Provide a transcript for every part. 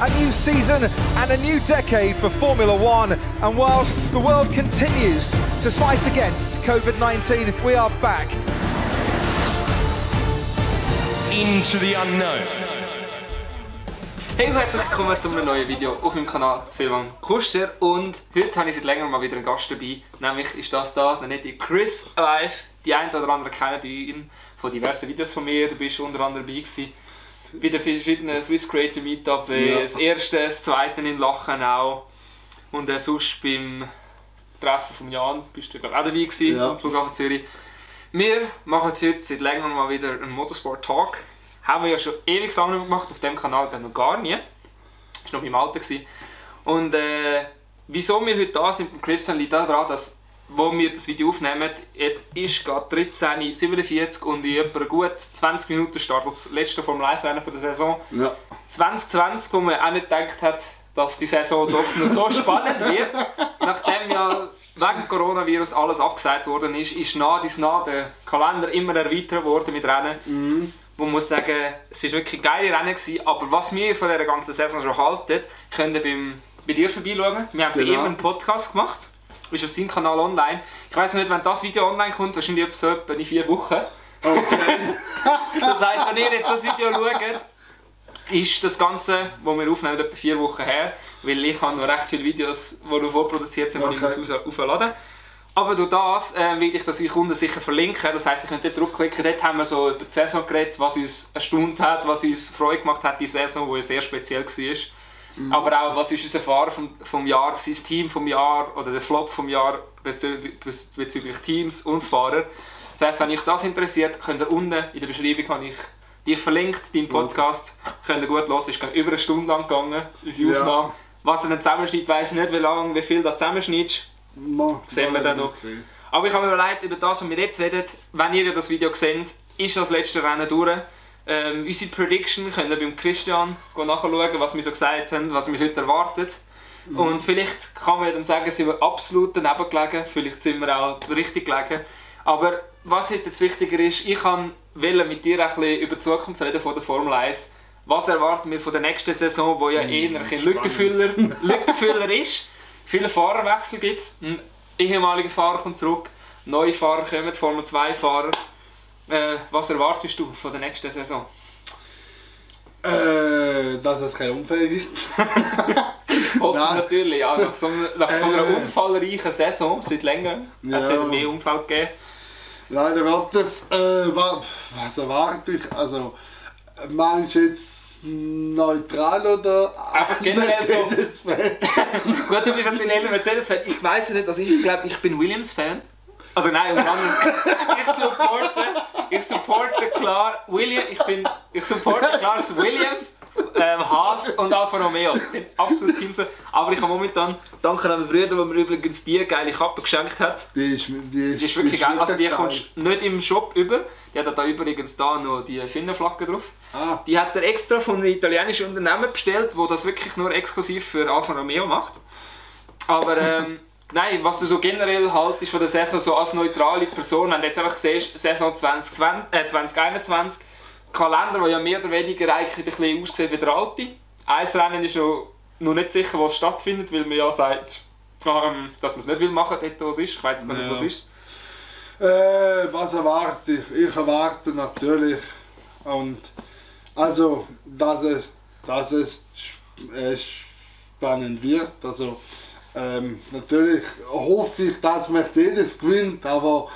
a new season and a new decade for Formula One. And whilst the world continues to fight against COVID-19, we are back. Into the unknown. Hey und herzlich willkommen zu einem neuen Video auf meinem Kanal Silvan Kuster. Und heute habe ich seit längerem mal wieder einen Gast dabei. Nämlich ist das da, der nette Chris Alive. Die einen oder anderen kennen ihn von diversen Videos von mir. Du bist unter anderem dabei gewesen bei den verschiedenen Swiss Creator Meetup, das erste, das zweite in Lachen auch. Und sonst beim Treffen von Jan bist du glaube auch dabei gewesen, am Flughafen Zürich. Wir machen heute seit längerem mal wieder einen Motorsport-Talk. Haben wir ja schon ewig lange gemacht, auf dem Kanal dann noch gar nie. Das war noch beim Alten. Und wieso wir heute da sind mit Christian liegt daran, dass wo wir das Video aufnehmen, jetzt ist gerade 13:47 und in etwa gut 20 Minuten startet das letzte Formel 1 Rennen der Saison. Ja. 2020, wo man auch nicht gedacht hat, dass die Saison doch noch so spannend wird. Nachdem ja wegen Coronavirus alles abgesagt worden ist nah der Kalender immer erweitert worden mit Rennen. Wo man muss sagen, es war wirklich geile Rennen gewesen, aber was wir von dieser ganzen Saison schon halten, könnt ihr bei dir vorbeischauen. Wir haben bei ihm einen Podcast gemacht. Ist auf seinem Kanal online. Ich weiss nicht, wenn das Video online kommt, wahrscheinlich so etwa in 4 Wochen. Okay. Das heisst, wenn ihr jetzt das Video schaut, ist das Ganze, das wir aufnehmen, etwa 4 Wochen her. Weil ich habe noch recht viele Videos, die noch vorproduziert sind, die ich aufladen muss. Aber durch das will ich das euch Kunden sicher verlinken. Das heisst, ihr könnt dort draufklicken. Dort haben wir so über die Saison geredet, was uns erstaunt hat, was uns Freude gemacht hat, die Saison, die sehr speziell war. Aber auch, was ist unser Fahrer vom Jahr, sein Team vom Jahr oder der Flop vom Jahr bezüglich Teams und Fahrer. Das heisst, wenn euch das interessiert, könnt ihr unten in der Beschreibung habe ich dich verlinkt, deinen Podcast. Könnt ihr gut hören, es ist über eine Stunde lang gegangen, unsere Aufnahme. Was ihr dann zusammenschneidet, weiss ich nicht, wie viel da zusammenschneidest. Sehen wir dann noch. Aber ich habe mir überlegt, über das, was wir jetzt reden, wenn ihr das Video seht, ist das letzte Rennen durch. Unsere Prediction könnt ihr beim Christian nachschauen, was wir so gesagt haben, was wir heute erwartet. Und vielleicht kann man dann sagen, sind wir absolut daneben gelegen, vielleicht sind wir auch richtig gelegen. Aber was heute jetzt wichtiger ist, ich wollte mit dir ein bisschen über die Zukunft reden von der Formel 1. Was erwarten wir von der nächsten Saison, die ja eher ein Lückenfüller ist. Viele Fahrerwechsel gibt es. Ein ehemaliger Fahrer kommt zurück, neue Fahrer kommen, Formel 2 Fahrer. Was erwartest du von der nächsten Saison? Dass es keinen Unfall gibt. Hoffen natürlich, ja. Nach so einer unfallreichen Saison, seit längerem, hat es mehr Unfälle gegeben. Leider Gottes, was erwarte ich? Also, meinst du jetzt neutral oder als Mercedes-Fan? Gut, du bist natürlich eher Mercedes-Fan. Ich weiss nicht, also ich glaube, ich bin Williams-Fan. Also nein, ich supporte klar das Williams, Haas und Alfa Romeo. Das sind absolut Teams. Aber ich habe momentan, danke an meinen Brüder, der mir übrigens die geile Kappe geschenkt hat. Die ist wirklich geil. Also die kommst du nicht im Shop über. Die hat da übrigens da noch die Finnenflagge drauf. Die hat er extra von einem italienischen Unternehmen bestellt, das das wirklich nur exklusiv für Alfa Romeo macht. Aber nein, was du so generell haltest von der Saison so als neutrale Person, wenn du jetzt einfach siehst, Saison 2021, Kalender, der ja mehr oder weniger eigentlich ein bisschen aussieht wie der alte. Ein Rennen ist noch nicht sicher, wo es stattfindet, weil man ja sagt, dass man es nicht machen will, dort wo es ist. Ich weiß gar nicht, was es ist. Was erwarte ich? Ich erwarte natürlich, dass es spannend wird. Also, natürlich hoffe ich, dass Mercedes gewinnt, aber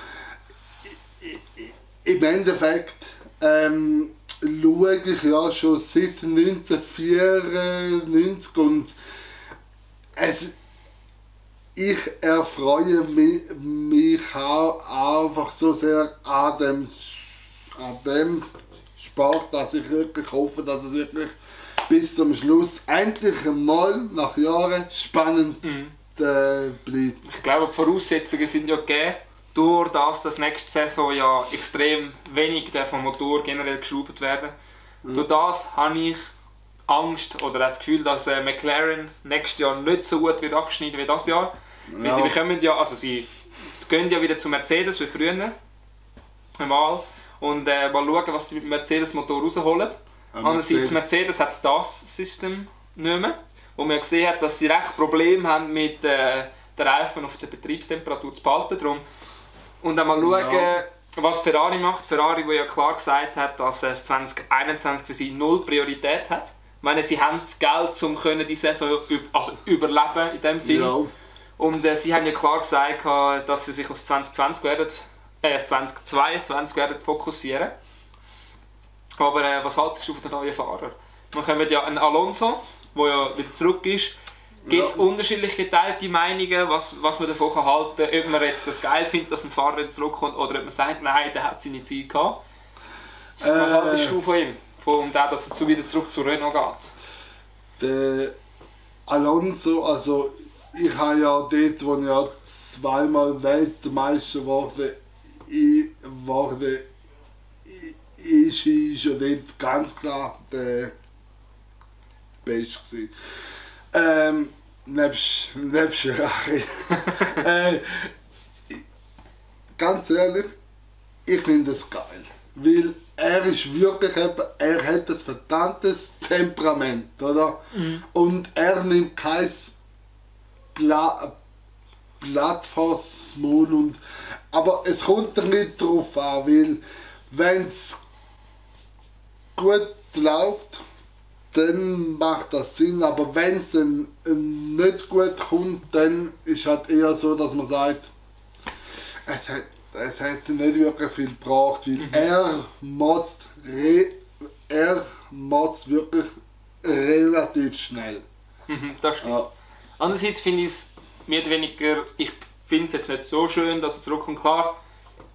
im Endeffekt schaue ich ja schon seit 1994 und ich erfreue mich auch einfach so sehr an dem Sport, dass ich wirklich hoffe, dass es wirklich bis zum Schluss endlich einmal nach Jahren spannend bleibt. Ich glaube, die Voraussetzungen sind ja gegeben, durch das nächste Saison ja extrem wenig vom Motor generell geschraubt werden. Durch das habe ich Angst oder das Gefühl, dass McLaren nächstes Jahr nicht so gut wird abschneiden wie das Jahr. Weil sie bekommen ja, also sie gehen ja wieder zu Mercedes wie früher einmal und mal schauen, was sie mit dem Mercedes Motor rausholen. Andererseits Mercedes hat das System nicht mehr. Wo man gesehen hat, dass sie recht Probleme haben mit den Reifen auf der Betriebstemperatur zu behalten. Darum. Und einmal schauen, was Ferrari macht. Ferrari, der ja klar gesagt hat, dass es 2021 für sie null Priorität hat. Ich meine, sie haben das Geld, um die Saison überleben in dem Sinn. Ja. Und sie haben ja klar gesagt, dass sie sich auf 2022 werden fokussieren. Aber was haltest du von den neuen Fahrern? Wir kommen ja einen Alonso, der ja wieder zurück ist. Gibt es unterschiedlich geteilte Meinungen, was man davon halten kann, ob man jetzt das geil findet, dass ein Fahrer wieder zurückkommt, oder ob man sagt, nein, der hat seine Zeit gehabt. Was haltest du von ihm? Von dem, dass er wieder zurück zu Renault geht? Der Alonso, also ich habe ja dort, wo er zweimal Weltmeister geworden ist ja dort ganz klar der Beste gewesen. Nebst Ferrari. Ganz ehrlich, ich finde es geil. Weil er ist wirklich er hat ein verdammtes Temperament, oder? Mhm. Und er nimmt kein Blatt vors Mund. Aber es kommt nicht darauf an, weil wenn es gut läuft, dann macht das Sinn, aber wenn es dann nicht gut kommt, dann ist halt eher so, dass man sagt, es hätte nicht wirklich viel gebraucht, weil er muss wirklich relativ schnell. Das stimmt. Ja. Andererseits finde ich es mehr oder weniger, ich finde es jetzt nicht so schön, dass er zurückkommt. Klar,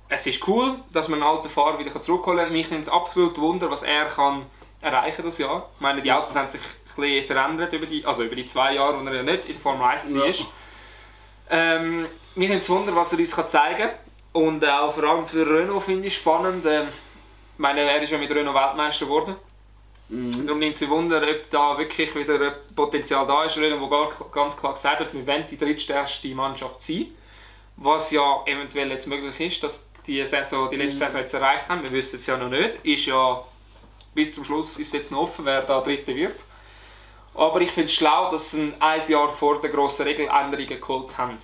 es ist cool, dass man einen alten Fahrer wieder zurückholen kann. Mich nimmt es absolut Wunder, was er kann erreichen das Jahr. Ich meine, die Autos haben sich ein bisschen verändert über die 2 Jahre, wo er ja nicht in der Formel 1 war. Ja. Mich nimmt es Wunder, was er uns zeigen kann. Und auch vor allem für Renault finde ich spannend. Ich meine, er ist ja mit Renault Weltmeister geworden. Darum nimmt es mich Wunder, ob da wirklich wieder Potenzial da ist. Renault, der ganz klar gesagt hat, wir wollen die drittstärkste Mannschaft sein. Was ja eventuell jetzt möglich ist, dass die letzte Saison jetzt erreicht haben. Wir wissen es ja noch nicht. Ist ja, bis zum Schluss ist es jetzt noch offen, wer da Dritte wird. Aber ich finde es schlau, dass sie ein Jahr vor der grossen Regeländerungen geholt haben.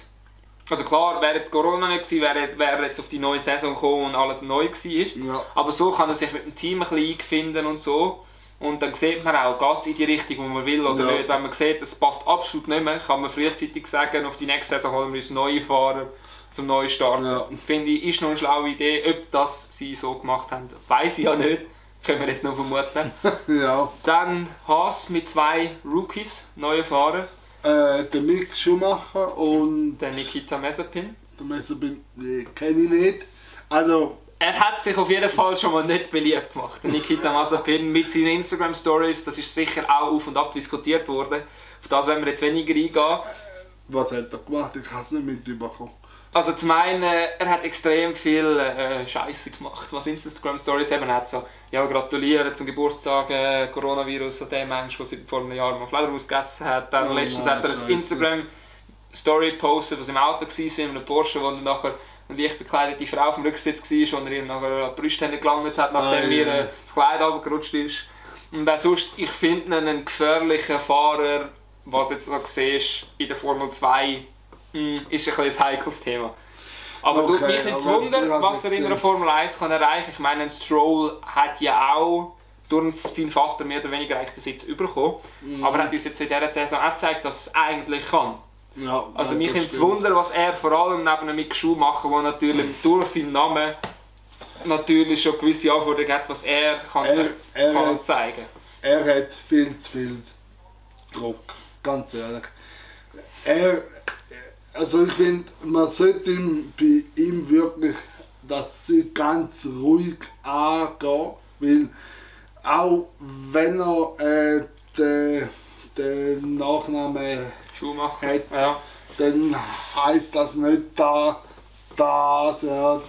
Also klar, wäre jetzt Corona nicht gewesen, wäre jetzt auf die neue Saison gekommen und alles neu gewesen. Ja. Aber so kann er sich mit dem Team ein bisschen einfinden und so. Und dann sieht man auch, geht es in die Richtung, wo man will oder nicht. Wenn man sieht, es passt absolut nicht mehr, kann man frühzeitig sagen, auf die nächste Saison holen wir uns neue Fahrer zum neuen Starten. Ja. Finde ich, ist noch eine schlaue Idee. Ob das sie so gemacht haben, weiß ich ja nicht. Können wir jetzt noch vermuten. Ja. Dann Haas mit 2 Rookies, neue Fahrer. Der Mick Schumacher und der Nikita Mazepin. Der Mazepin kenne ich nicht. Also, er hat sich auf jeden Fall schon mal nicht beliebt gemacht. Der Nikita Mazepin mit seinen Instagram-Stories, das ist sicher auch auf und ab diskutiert worden. Auf das wollen wir jetzt weniger eingehen. Was hat er gemacht? Ich habe es nicht mitbekommen. Also zum einen, er hat extrem viel Scheiße gemacht, was Instagram-Stories eben hat. So, ja, gratulieren zum Geburtstag, Coronavirus an den Menschen, der vor einem Jahr mal Fledermaus gegessen hat. Dann letztens hat er eine Instagram-Story gepostet, was im Auto war, in einem Porsche, wo er nachher eine leicht bekleidete Frau auf dem Rücksitz war, wo er ihr nachher an die Brüste gelangt hat, nachdem ihr das Kleid runtergerutscht ist. Und auch sonst, ich finde ihn einen gefährlichen Fahrer, was jetzt noch siehst, in der Formel 2 ist ein heikles Thema. Aber okay, mich nicht wundern, was er in einer Formel 1 kann erreichen kann. Ich meine, Stroll hat ja auch durch seinen Vater mehr oder weniger den Sitz bekommen. Aber er hat uns jetzt in dieser Saison auch gezeigt, dass er es eigentlich kann. Ja, also mich nimmt es Wunder, was er vor allem neben einem Mick Schumacher, der natürlich durch seinen Namen natürlich schon gewisse Anforderungen hat, was er kann zeigen. Er hat viel zu viel Druck, ganz ehrlich. Also ich finde, man sollte bei ihm wirklich das ganz ruhig angehen, weil auch wenn er den Nachnamen Schumacher hat, dann heisst das nicht, dass er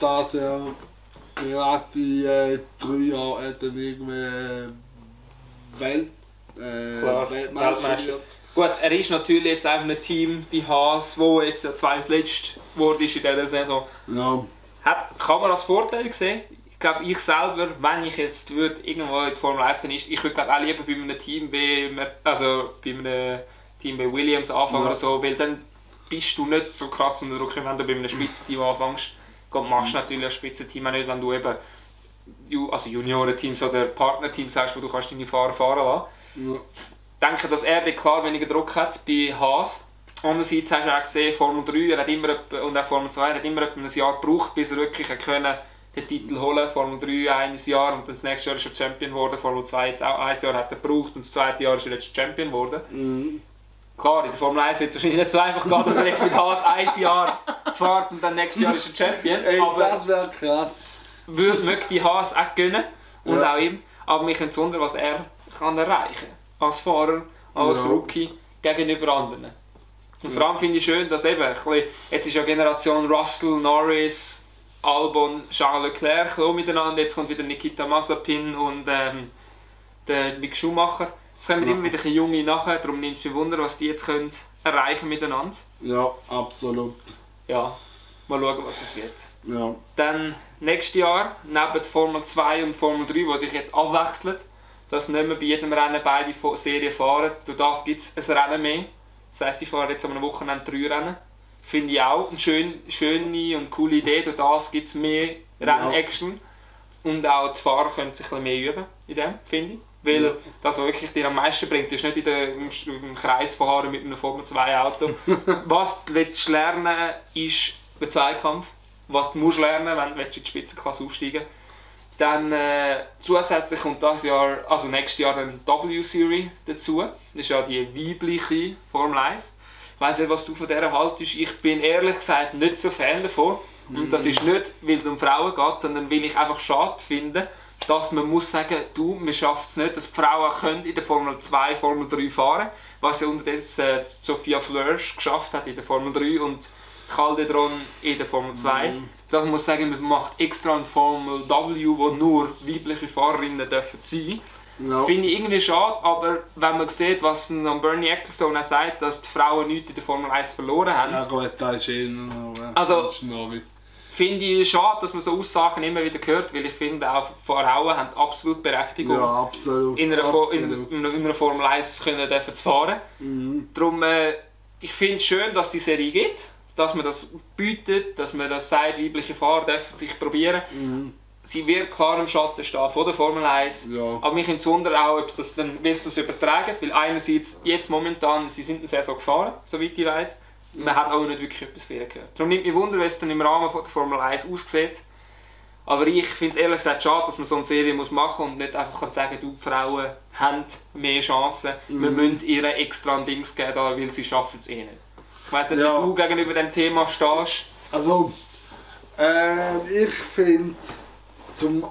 gerade die 3 Jahre dann irgendwie Weltmeister wird. Gut, er ist natürlich jetzt auch ein Team bei Haas, wo jetzt ja zweitletzt wurde in dieser Saison. Ja. Kann man als Vorteil sehen? glaube, ich selber, wenn ich jetzt irgendwo in die Formel 1 gehen, ich würde glaube auch lieber bei einem Team wie Williams anfangen oder so, weil dann bist du nicht so krass unter Druck, wenn du bei einem Spitzenteam anfängst. Du machst natürlich ein Spitzenteam auch nicht, wenn du eben Juniorenteams oder Partnerteams hast, wo du kannst deine Fahrer fahren lassen. Ja. Ich denke, dass er klar weniger Druck hat bei Haas. Andererseits hast du auch gesehen, Formel 3 und auch Formel 2 hat immer etwa ein Jahr gebraucht, bis er wirklich den Titel holen konnte. Formel 3 ein Jahr und dann das nächste Jahr ist er Champion geworden. Formel 2 jetzt auch ein Jahr hat er gebraucht und das zweite Jahr ist er jetzt Champion geworden. Mhm. Klar, in der Formel 1 wird es wahrscheinlich nicht so einfach gehen, dass er jetzt mit Haas ein Jahr fährt und dann nächstes Jahr ist er Champion. Ey, aber das wäre krass. Möchte Haas auch gönnen und auch ihm. Aber mich würde wundern, was er kann erreichen kann. Als Fahrer, als Rookie gegenüber anderen. Und vor allem finde ich schön, dass eben, jetzt ist ja Generation Russell, Norris, Albon, Charles Leclerc miteinander, jetzt kommt wieder Nikita Mazepin und der Mick Schumacher. Es kommen immer wieder junge nachher, darum nimmt es mich Wunder, was die jetzt können erreichen miteinander. Ja, absolut. Ja, mal schauen, was es wird. Ja. Dann nächstes Jahr, neben Formel 2 und Formel 3, die sich jetzt abwechseln, dass nicht mehr bei jedem Rennen beide Serien fahren, durch das gibt es ein Rennen mehr. Das heisst, ich fahre jetzt am Wochenende 3 Rennen. Finde ich auch eine schöne und coole Idee. Durch das gibt es mehr Rennaction. Und auch die Fahrer können sich ein bisschen mehr üben in dem, finde ich. Weil das, was wirklich dir am meisten bringt, ist nicht im Kreis fahren mit einem Formel 2 Auto. Was du lernen willst, ist der Zweikampf. Was du musst lernen, wenn du in die Spitzenklasse aufsteigen willst. Dann zusätzlich kommt nächstes Jahr dann W-Series dazu. Das ist ja die weibliche Formel 1. Ich weiss nicht, was du von dieser haltest. Ich bin ehrlich gesagt nicht so Fan davon. Und das ist nicht, weil es um Frauen geht, sondern weil ich einfach schade finde, dass man muss sagen, man schafft es nicht, dass die Frauen können in der Formel 2, Formel 3 fahren, was ja unterdessen Sophia Flörsch geschafft hat in der Formel 3 und Calderon in der Formel 2. Da muss ich sagen, man macht extra eine Formel W, wo nur weibliche Fahrerinnen dürfen sein. No. Finde ich irgendwie schade, aber wenn man sieht, was Bernie Ecclestone auch sagt, dass die Frauen nichts in der Formel 1 verloren haben. Ja gut, das ist also, finde ich schade, dass man so Aussagen immer wieder hört, weil ich finde, auch Frauen haben absolut Berechtigung, ja, absolut, in einer Formel 1 dürfen zu fahren. Darum, ich finde es schön, dass die Serie gibt, dass man das bietet, dass man das sagt, weibliche Fahrer dürfen sich probieren. Sie wird klar im Schatten stehen von der Formel 1, aber mich wundert auch, ob sie das dann übertragen, weil einerseits jetzt momentan, sie sind eine Saison gefahren, soweit ich weiss. Man hat auch nicht wirklich etwas von ihr gehört. Darum nimmt mich Wunder, wie es dann im Rahmen von der Formel 1 aussieht. Aber ich finde es ehrlich gesagt schade, dass man so eine Serie machen muss und nicht einfach sagen, die Frauen haben mehr Chancen, wir müssen ihr extra ein Dings geben, weil sie schaffen es eh nicht. Ich weiss nicht, wie du gegenüber dem Thema stehst. Also, ich finde zum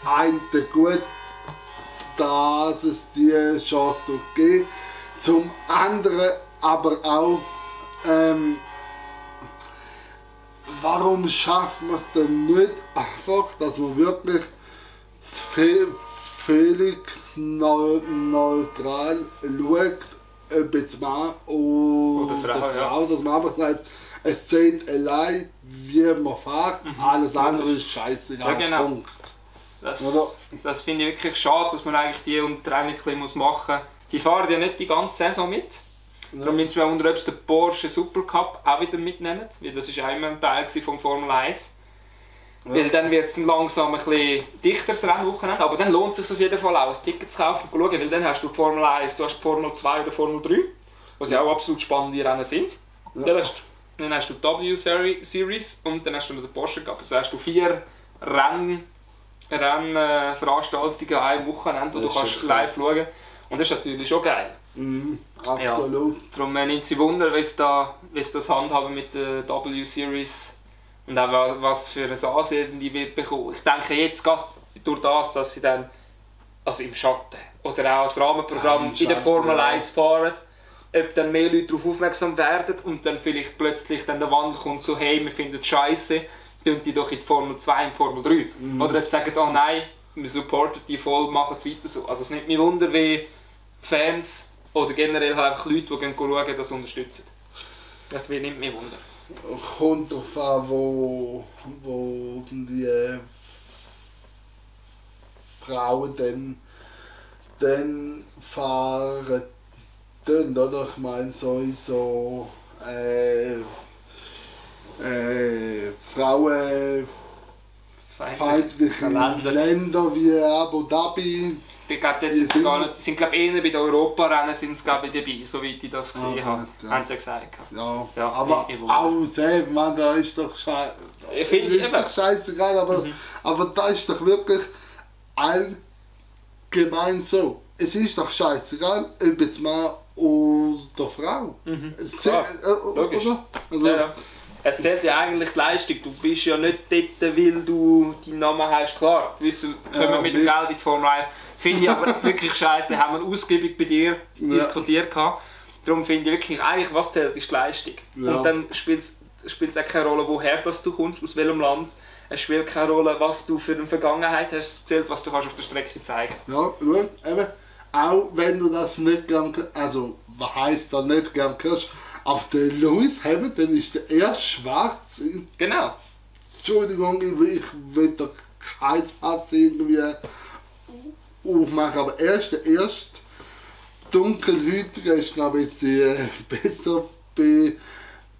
einen gut, dass es diese Chance gibt, zum anderen aber auch, warum schafft man es denn nicht einfach, dass man wirklich völlig neutral schaut, ob jetzt Mann oder Frau, dass man einfach sagt, es zählt allein, wie man fährt, alles andere ist scheiße. Ja, genau. Punkt. Das finde ich wirklich schade, dass man eigentlich die Training machen muss. Sie fahren ja nicht die ganze Saison mit. Darum nimmt es mich auch unter, ob sie den Porsche Supercup auch wieder mitnehmen, weil das war auch immer ein Teil von Formel 1. Ja. Weil dann wird es langsam ein bisschen dichteres Rennwochenende, aber dann lohnt es sich auf jeden Fall auch, ein Ticket zu kaufen und zu schauen, weil dann hast du Formel 1, du hast Formel 2 oder Formel 3, was ja auch absolut spannende Rennen sind. Ja. Dann hast du die W-Series und dann hast du noch den Porsche Cup. Also hast du 4 Rennveranstaltungen an einem Wochenende, wo du kannst live schauen. Und das ist natürlich schon geil. Absolut. Ja. Darum nimmt es Wunder, wie sie das handhaben mit der W-Series und auch was für ein Ansehen die wird bekommen. Ich denke jetzt gerade durch das, dass sie dann also im Schatten oder auch als Rahmenprogramm in der Formel 1 fahren, ob dann mehr Leute darauf aufmerksam werden und dann vielleicht plötzlich dann der Wandel kommt so, hey, wir finden es scheiße, tun die doch in die Formel 2 und Formel 3. Oder ob sie sagen, oh nein, wir supporten die voll, machen es weiter so. Also es nimmt mich Wunder, wie Fans oder generell einfach Leute, die schauen, das unterstützen. Das nimmt mich Wunder. Kommt darauf an, wo die Frauen dann fahren tun, oder? Ich meine sowieso frauenfeindliche Länder wie Abu Dhabi. Ich glaube, jetzt sind gar nicht, die sind glaube eher bei den Europarennen sind sie dabei, soweit ich das gesehen habe. Ja. Haben sie ja gesagt. Ja, Ja, aber auch selbst, man, da ist doch scheißegal, aber da ist doch wirklich allgemein so. Es ist doch scheißegal, ob jetzt Mann oder Frau. Logisch. Oder? Also, Ja. Es zählt ja eigentlich die Leistung. Du bist ja nicht dort, weil du deinen Namen hast. Klar, wir kommen mit dem Geld in die Formel 1. Finde ich aber wirklich scheiße. Haben wir ausgiebig bei dir diskutiert. Darum finde ich wirklich, eigentlich, was zählt, ist die Leistung. Ja. Und dann spielt es auch keine Rolle, woher das du kommst, aus welchem Land. Es spielt keine Rolle, was du für eine Vergangenheit hast. Es zählt, was du kannst auf der Strecke zeigen. Ja, schau, eben, auch wenn du das nicht gern, also was heisst da nicht gern hörst, auf der Lewis Hamilton ist der erste Schwarz. Genau. Entschuldigung, ich will da kein Fass irgendwie aufmachen, aber der erste Dunkelhäutige ist, glaube ich, die besser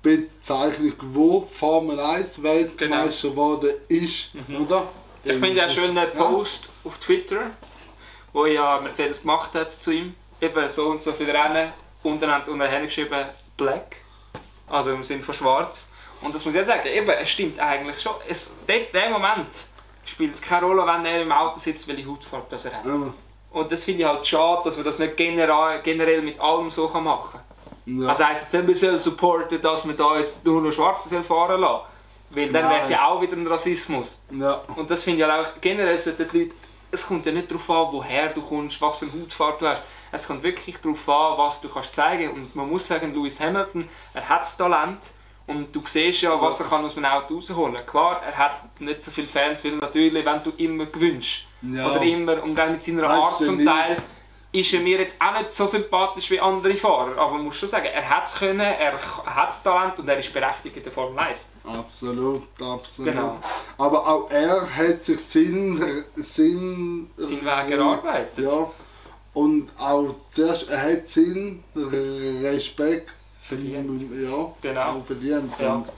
Bezeichnung, wo Formel 1 Weltmeister geworden ist, oder? Ich finde ja einen schönen Post auf Twitter, wo ja Mercedes gemacht hat zu ihm. Eben so und so viele Rennen. Und dann haben sie unten geschrieben Black, also im Sinne von schwarz. Und das muss ich ja sagen, eben, es stimmt eigentlich schon. In dem Moment spielt es keine Rolle, wenn er im Auto sitzt, welche Hautfarbe das er hat. Ja. Und das finde ich halt schade, dass man das nicht generell mit allem so machen kann. Ja. Also heisst es nicht, wir sollen supporten, dass man da jetzt nur noch Schwarze fahren lassen. Weil dann wäre es ja auch wieder ein Rassismus. Ja. Und das finde ich halt auch, generell sollten die Leute, es kommt ja nicht darauf an, woher du kommst, was für eine Hautfarbe du hast. Es kommt wirklich darauf an, was du kannst zeigen. Und man muss sagen, Lewis Hamilton, er hat das Talent. Und du siehst ja, was er kann aus einem Auto rausholen kann. Klar, er hat nicht so viele Fans, weil natürlich, wenn du immer gewinnst, oder immer, und dann mit seiner Art zum Teil, ist er mir jetzt auch nicht so sympathisch wie andere Fahrer. Aber man muss schon sagen, er hat es können, er hat das Talent und er ist berechtigt in der Formel 1. Absolut. Genau. Aber auch er hat sich seinen Weg erarbeitet. Ja. Und auch zuerst, er hat seinen Respekt Verdient. Ja, Genau. auch verdient. Ja. Und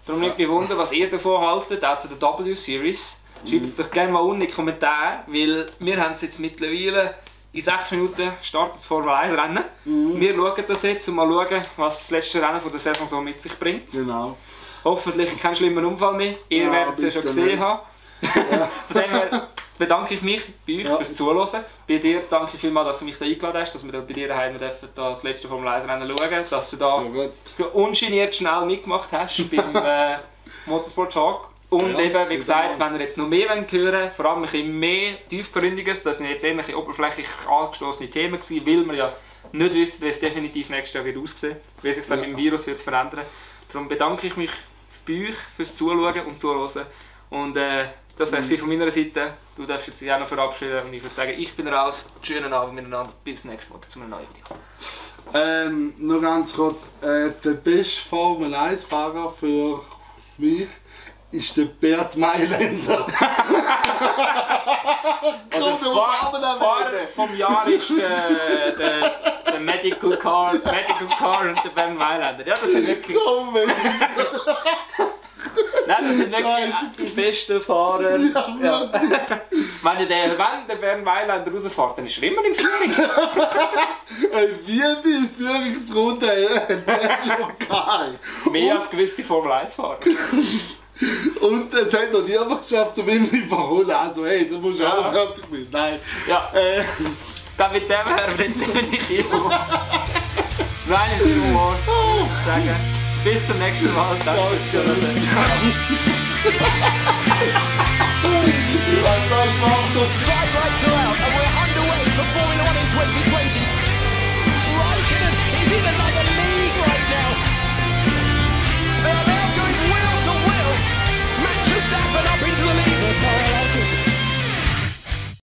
Darum nimmt mich wunder, was ihr davon haltet, auch zu der W-Series. Schreibt es doch gerne mal unten in die Kommentare, weil wir haben es jetzt mittlerweile in 6 Minuten startet das Formel 1 Rennen. Wir schauen das jetzt und mal schauen, was das letzte Rennen der Saison so mit sich bringt. genau. Hoffentlich kein schlimmer Unfall mehr. Ihr Ja, werdet es ja schon bitte gesehen nicht. haben. Von dem her bedanke ich mich bei euch fürs Zuhören. Bei dir danke ich vielmals, dass du mich da eingeladen hast, dass wir da bei dir daheim das letzte Formel 1 Rennen schauen, dass du da So gut. ungeniert schnell mitgemacht hast beim Motorsport Talk. Und Ja, eben, wie gesagt, genau. wenn ihr jetzt noch mehr hören wollt, vor allem ein bisschen mehr Tiefgründiges, das sind jetzt ähnliche oberflächlich angestoßene Themen gewesen, weil wir ja nicht wissen, wie es definitiv nächstes Jahr wird aussehen, wie sich das mit dem Virus wird verändern. Darum bedanke ich mich bei euch fürs Zuschauen und Zuhören. Und das wäre es von meiner Seite. Du darfst jetzt dich auch noch verabschieden und ich würde sagen, ich bin raus. Schönen Abend miteinander. Bis nächstes Mal zu einem neuen Video. Nur ganz kurz, der beste Formel 1 Fahrer für mich ist der Bert Mailänder. Und der Fahrer vom Jahr ist der Medical Car und der Ben Mailänder. Ja, das sind wirklich... Nein, das sind wirklich die besten Fahrer. Ja. Wenn der Ben Mailänder rausfährt, dann ist er immer in Führung. Wie viele Führungsrunden hat er schon gehabt? Mehr als gewisse Formel 1 Fahrer. Und es hat noch nie einfach geschafft, zu mich überholen. Also hey, da musst du Ja. auch fertig sein. Nein. Ja, dann mit dem hören wir jetzt definitiv auf. Nein, ist der Humor. Sagen, bis zum nächsten Mal. Danke fürs Zuhören. Was soll ich machen? Five lights are out and we're underway for Formula 1 in 2020.